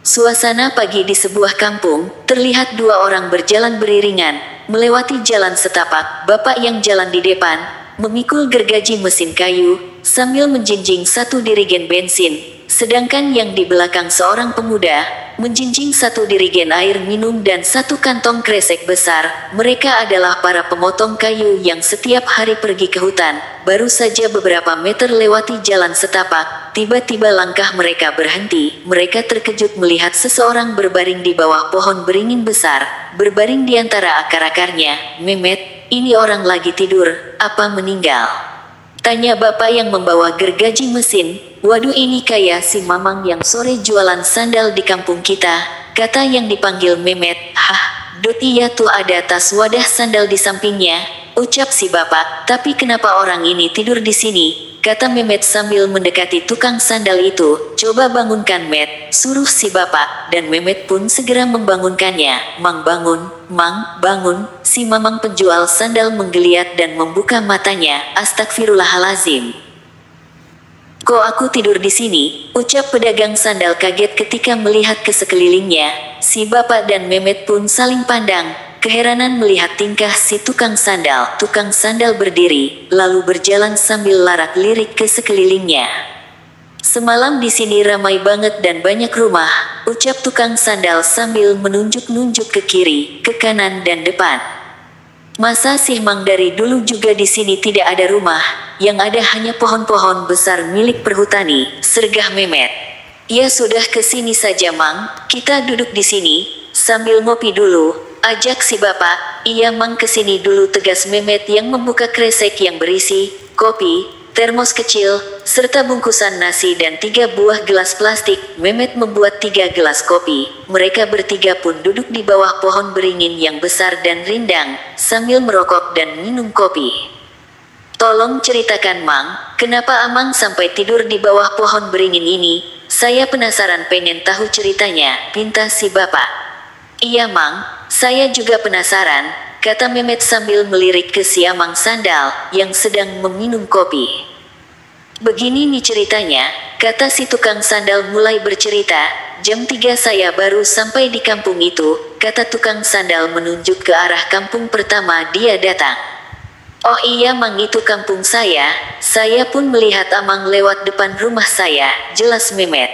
Suasana pagi di sebuah kampung, terlihat dua orang berjalan beriringan, melewati jalan setapak. Bapak yang jalan di depan, memikul gergaji mesin kayu, sambil menjinjing satu dirigen bensin, sedangkan yang di belakang seorang pemuda, menjinjing satu dirigen air minum dan satu kantong kresek besar. Mereka adalah para pemotong kayu yang setiap hari pergi ke hutan. Baru saja beberapa meter lewati jalan setapak, tiba-tiba langkah mereka berhenti. Mereka terkejut melihat seseorang berbaring di bawah pohon beringin besar, berbaring di antara akar-akarnya. "Memet, ini orang lagi tidur, apa meninggal?" tanya bapak yang membawa gergaji mesin. "Waduh, ini kayak si Mamang yang sore jualan sandal di kampung kita," kata yang dipanggil Memet. "Hah, Dot, iya tuh ada tas wadah sandal di sampingnya," ucap si bapak. "Tapi kenapa orang ini tidur di sini?" kata Memet sambil mendekati tukang sandal itu. "Coba bangunkan, Met," suruh si bapak, dan Memet pun segera membangunkannya. "Mang, bangun, Mang, bangun." Si Mamang penjual sandal menggeliat dan membuka matanya. "Astagfirullahalazim. Kok aku tidur di sini?" ucap pedagang sandal kaget ketika melihat ke sekelilingnya. Si bapak dan Memet pun saling pandang, keheranan melihat tingkah si tukang sandal. Tukang sandal berdiri, lalu berjalan sambil larak-lirik ke sekelilingnya. "Semalam di sini ramai banget dan banyak rumah," ucap tukang sandal sambil menunjuk-nunjuk ke kiri, ke kanan dan depan. "Masa sih Mang, dari dulu juga di sini tidak ada rumah, yang ada hanya pohon-pohon besar milik perhutani," sergah Memet. "Ya sudah, ke sini saja Mang, kita duduk di sini, sambil ngopi dulu," ajak si bapak. "Iya Mang, ke sini dulu," tegas Memet yang membuka kresek yang berisi kopi, termos kecil, serta bungkusan nasi dan 3 buah gelas plastik. Memet membuat 3 gelas kopi. Mereka bertiga pun duduk di bawah pohon beringin yang besar dan rindang, sambil merokok dan minum kopi. "Tolong ceritakan Mang, kenapa Amang sampai tidur di bawah pohon beringin ini? Saya penasaran, pengen tahu ceritanya," pinta si bapak. "Iya Mang, saya juga penasaran," kata Memet sambil melirik ke si Amang sandal, yang sedang meminum kopi. "Begini nih ceritanya," kata si tukang sandal mulai bercerita. "Jam 3 saya baru sampai di kampung itu," kata tukang sandal menunjuk ke arah kampung pertama dia datang. "Oh iya Mang, itu kampung saya pun melihat Amang lewat depan rumah saya," jelas Memet.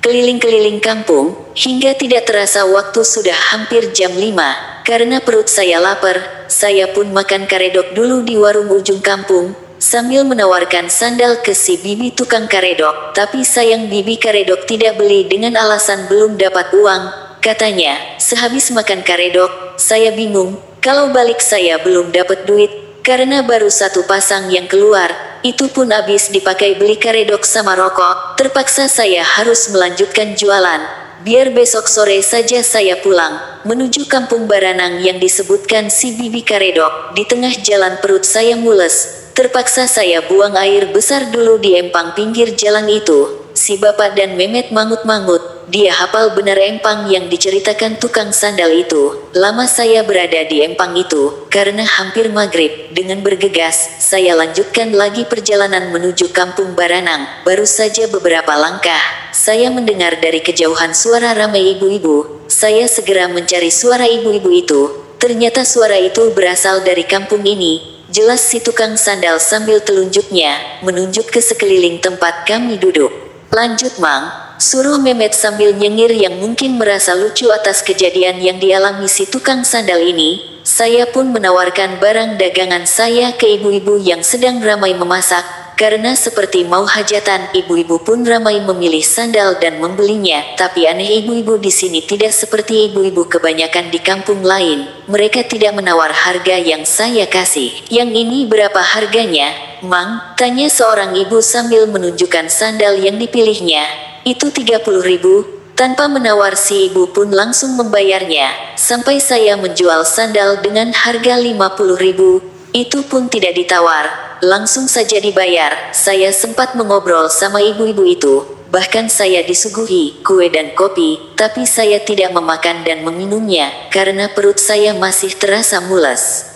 Keliling-keliling kampung, hingga tidak terasa waktu sudah hampir jam 5. "Karena perut saya lapar, saya pun makan karedok dulu di warung ujung kampung," sambil menawarkan sandal ke si bibi tukang karedok. "Tapi sayang bibi karedok tidak beli dengan alasan belum dapat uang," katanya. "Sehabis makan karedok, saya bingung, kalau balik saya belum dapat duit, karena baru 1 pasang yang keluar, itu pun habis dipakai beli karedok sama rokok. Terpaksa saya harus melanjutkan jualan. Biar besok sore saja saya pulang." Menuju kampung Baranang yang disebutkan si bibi karedok. Di tengah jalan perut saya mules, terpaksa saya buang air besar dulu di empang pinggir jalan itu. Si bapak dan Memet mangut-mangut. Dia hafal benar empang yang diceritakan tukang sandal itu. Lama saya berada di empang itu, karena hampir maghrib. Dengan bergegas, saya lanjutkan lagi perjalanan menuju kampung Baranang. Baru saja beberapa langkah, saya mendengar dari kejauhan suara ramai ibu-ibu. Saya segera mencari suara ibu-ibu itu. Ternyata suara itu berasal dari kampung ini, jelas si tukang sandal sambil telunjuknya, menunjuk ke sekeliling tempat kami duduk. "Lanjut Mang," suruh Memet sambil nyengir yang mungkin merasa lucu atas kejadian yang dialami si tukang sandal ini. Saya pun menawarkan barang dagangan saya ke ibu-ibu yang sedang ramai memasak, karena seperti mau hajatan. Ibu-ibu pun ramai memilih sandal dan membelinya. Tapi aneh, ibu-ibu di sini tidak seperti ibu-ibu kebanyakan di kampung lain. Mereka tidak menawar harga yang saya kasih. "Yang ini berapa harganya, Mang?" tanya seorang ibu sambil menunjukkan sandal yang dipilihnya. "Itu 30.000, tanpa menawar si ibu pun langsung membayarnya, sampai saya menjual sandal dengan harga 50.000, itu pun tidak ditawar, langsung saja dibayar." Saya sempat mengobrol sama ibu-ibu itu, bahkan saya disuguhi kue dan kopi, tapi saya tidak memakan dan meminumnya, karena perut saya masih terasa mules.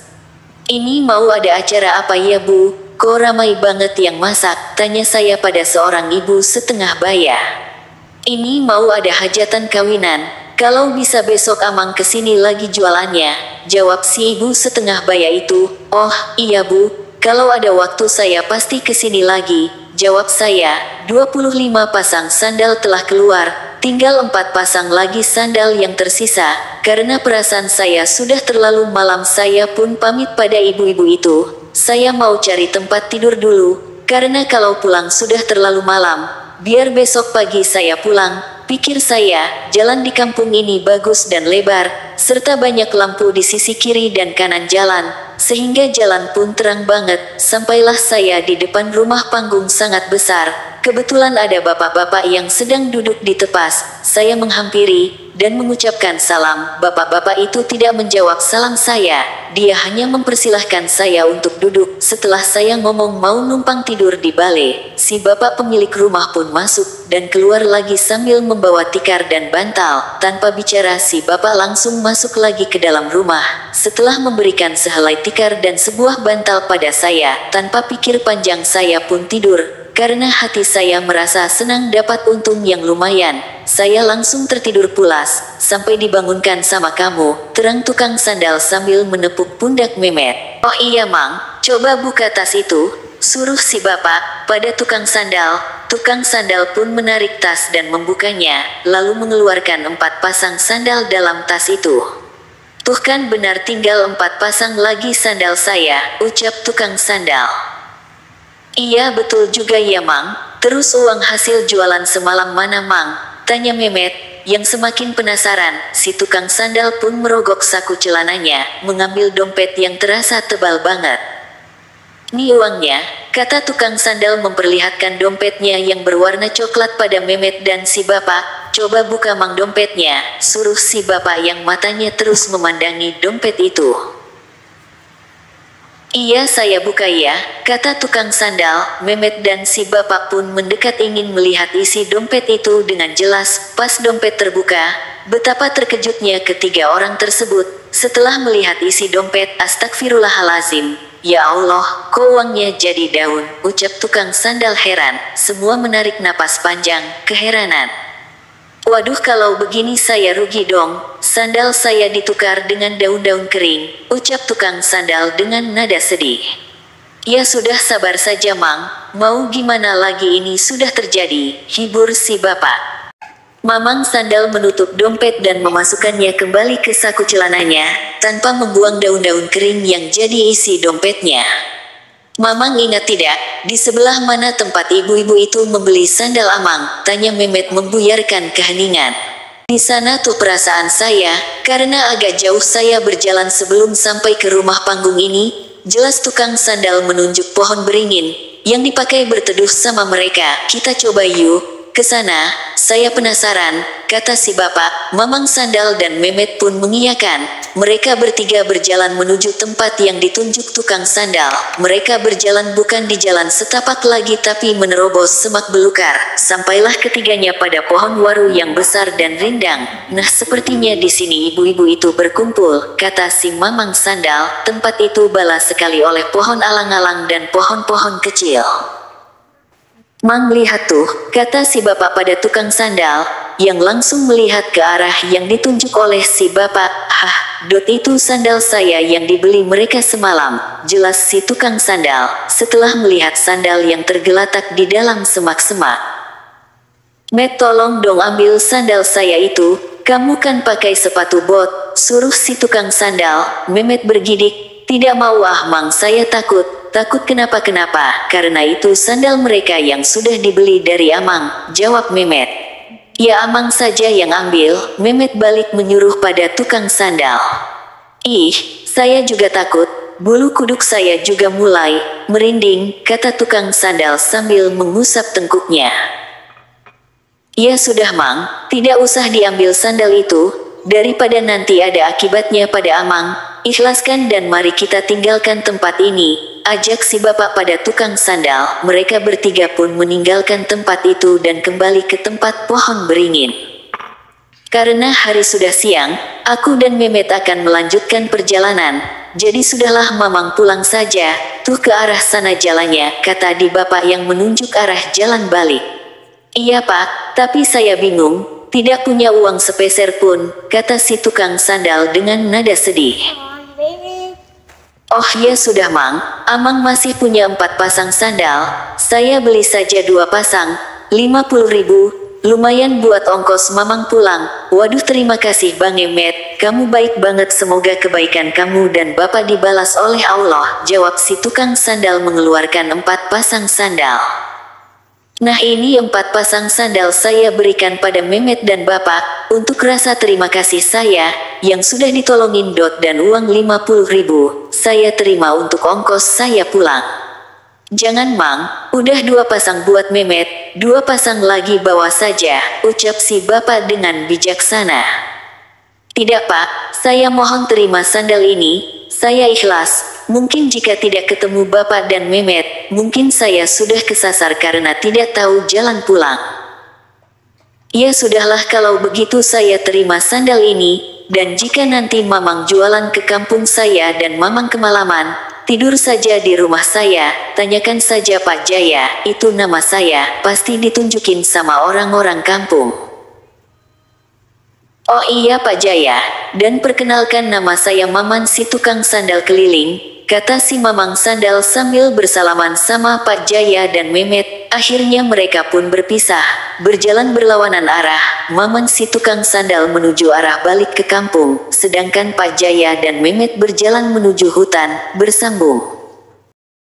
"Ini mau ada acara apa ya Bu? Kok ramai banget yang masak?" tanya saya pada seorang ibu setengah baya. Ini mau ada hajatan kawinan, kalau bisa besok Amang kesini lagi jualannya, jawab si ibu setengah baya itu. Oh, iya bu, kalau ada waktu saya pasti kesini lagi, jawab saya. 25 pasang sandal telah keluar, tinggal 4 pasang lagi sandal yang tersisa. Karena perasaan saya sudah terlalu malam, saya pun pamit pada ibu-ibu itu. Saya mau cari tempat tidur dulu, karena kalau pulang sudah terlalu malam. Biar besok pagi saya pulang, pikir saya. Jalan di kampung ini bagus dan lebar, serta banyak lampu di sisi kiri dan kanan jalan, sehingga jalan pun terang banget. Sampailah saya di depan rumah panggung sangat besar. Kebetulan ada bapak-bapak yang sedang duduk di tepas. Saya menghampiri dan mengucapkan salam. Bapak-bapak itu tidak menjawab salam saya. Dia hanya mempersilahkan saya untuk duduk. Setelah saya ngomong mau numpang tidur di balai, si bapak pemilik rumah pun masuk dan keluar lagi sambil membawa tikar dan bantal. Tanpa bicara, si bapak langsung masuk lagi ke dalam rumah. Setelah memberikan sehelai tikar dan sebuah bantal pada saya, tanpa pikir panjang saya pun tidur. Karena hati saya merasa senang dapat untung yang lumayan, saya langsung tertidur pulas, sampai dibangunkan sama kamu, terang tukang sandal sambil menepuk pundak Memet. Oh iya Mang, coba buka tas itu, suruh si bapak pada tukang sandal. Tukang sandal pun menarik tas dan membukanya, lalu mengeluarkan 4 pasang sandal dalam tas itu. Tuh kan benar, tinggal 4 pasang lagi sandal saya, ucap tukang sandal. Iya betul juga ya Mang, terus uang hasil jualan semalam mana Mang? Tanya Memet, yang semakin penasaran. Si tukang sandal pun merogok saku celananya, mengambil dompet yang terasa tebal banget. Nih uangnya, kata tukang sandal memperlihatkan dompetnya yang berwarna coklat pada Memet dan si bapak. Coba buka Mang dompetnya, suruh si bapak yang matanya terus memandangi dompet itu. Iya saya buka ya, kata tukang sandal. Memet dan si bapak pun mendekat ingin melihat isi dompet itu dengan jelas. Pas dompet terbuka, betapa terkejutnya ketiga orang tersebut. Setelah melihat isi dompet, astagfirullahalazim. Ya Allah, kok uangnya jadi daun, ucap tukang sandal heran. Semua menarik napas panjang, keheranan. Waduh, kalau begini saya rugi dong, sandal saya ditukar dengan daun-daun kering, ucap tukang sandal dengan nada sedih. Ya sudah, sabar saja Mang, mau gimana lagi, ini sudah terjadi, hibur si bapak. Mamang sandal menutup dompet dan memasukkannya kembali ke saku celananya, tanpa membuang daun-daun kering yang jadi isi dompetnya. Mamang ingat tidak, di sebelah mana tempat ibu-ibu itu membeli sandal Amang? Tanya Memet membuyarkan keheningan. Di sana tuh perasaan saya, karena agak jauh saya berjalan sebelum sampai ke rumah panggung ini. Jelas tukang sandal menunjuk pohon beringin, yang dipakai berteduh sama mereka. Kita coba yuk, ke sana, saya penasaran, kata si bapak. Mamang sandal dan Memet pun mengiyakan. Mereka bertiga berjalan menuju tempat yang ditunjuk tukang sandal. Mereka berjalan bukan di jalan setapak lagi tapi menerobos semak belukar. Sampailah ketiganya pada pohon waru yang besar dan rindang. Nah, sepertinya di sini ibu-ibu itu berkumpul, kata si mamang sandal. Tempat itu bala sekali oleh pohon alang-alang dan pohon-pohon kecil. Mang lihat tuh, kata si bapak pada tukang sandal, yang langsung melihat ke arah yang ditunjuk oleh si bapak. Hah, dot itu sandal saya yang dibeli mereka semalam, jelas si tukang sandal, setelah melihat sandal yang tergeletak di dalam semak-semak. Met, tolong dong ambil sandal saya itu, kamu kan pakai sepatu bot, suruh si tukang sandal. Memet bergidik, tidak mau ah Mang, saya takut. Takut kenapa-kenapa, karena itu sandal mereka yang sudah dibeli dari Amang, jawab Memet. Ya Amang saja yang ambil, Memet balik menyuruh pada tukang sandal. Ih, saya juga takut, bulu kuduk saya juga mulai merinding, kata tukang sandal sambil mengusap tengkuknya. Ya sudah Mang, tidak usah diambil sandal itu, daripada nanti ada akibatnya pada Amang. Ikhlaskan dan mari kita tinggalkan tempat ini, ajak si bapak pada tukang sandal. Mereka bertiga pun meninggalkan tempat itu dan kembali ke tempat pohon beringin. Karena hari sudah siang, aku dan Memet akan melanjutkan perjalanan, jadi sudahlah Mamang pulang saja, tuh ke arah sana jalannya, kata di bapak yang menunjuk arah jalan balik. Iya Pak, tapi saya bingung, tidak punya uang sepeser pun, kata si tukang sandal dengan nada sedih. Oh ya sudah Mang, Amang masih punya 4 pasang sandal, saya beli saja 2 pasang, 50.000, lumayan buat ongkos Mamang pulang. Waduh terima kasih Bang Emet, kamu baik banget, semoga kebaikan kamu dan Bapak dibalas oleh Allah, jawab si tukang sandal mengeluarkan 4 pasang sandal. Nah ini 4 pasang sandal saya berikan pada Memet dan Bapak, untuk rasa terima kasih saya, yang sudah ditolongin dan uang 50.000, saya terima untuk ongkos saya pulang. Jangan Mang, udah 2 pasang buat Memet, 2 pasang lagi bawa saja, ucap si Bapak dengan bijaksana. Tidak Pak, saya mohon terima sandal ini, saya ikhlas. Mungkin jika tidak ketemu Bapak dan Memet, mungkin saya sudah kesasar karena tidak tahu jalan pulang. Ya sudahlah kalau begitu saya terima sandal ini, dan jika nanti Mamang jualan ke kampung saya dan Mamang kemalaman, tidur saja di rumah saya, tanyakan saja Pak Jaya, itu nama saya, pasti ditunjukin sama orang-orang kampung. Oh iya Pak Jaya, dan perkenalkan nama saya Maman si tukang sandal keliling, kata si Mamang sandal sambil bersalaman sama Pak Jaya dan Memet. Akhirnya mereka pun berpisah, berjalan berlawanan arah. Maman si tukang sandal menuju arah balik ke kampung, sedangkan Pak Jaya dan Memet berjalan menuju hutan, bersambung.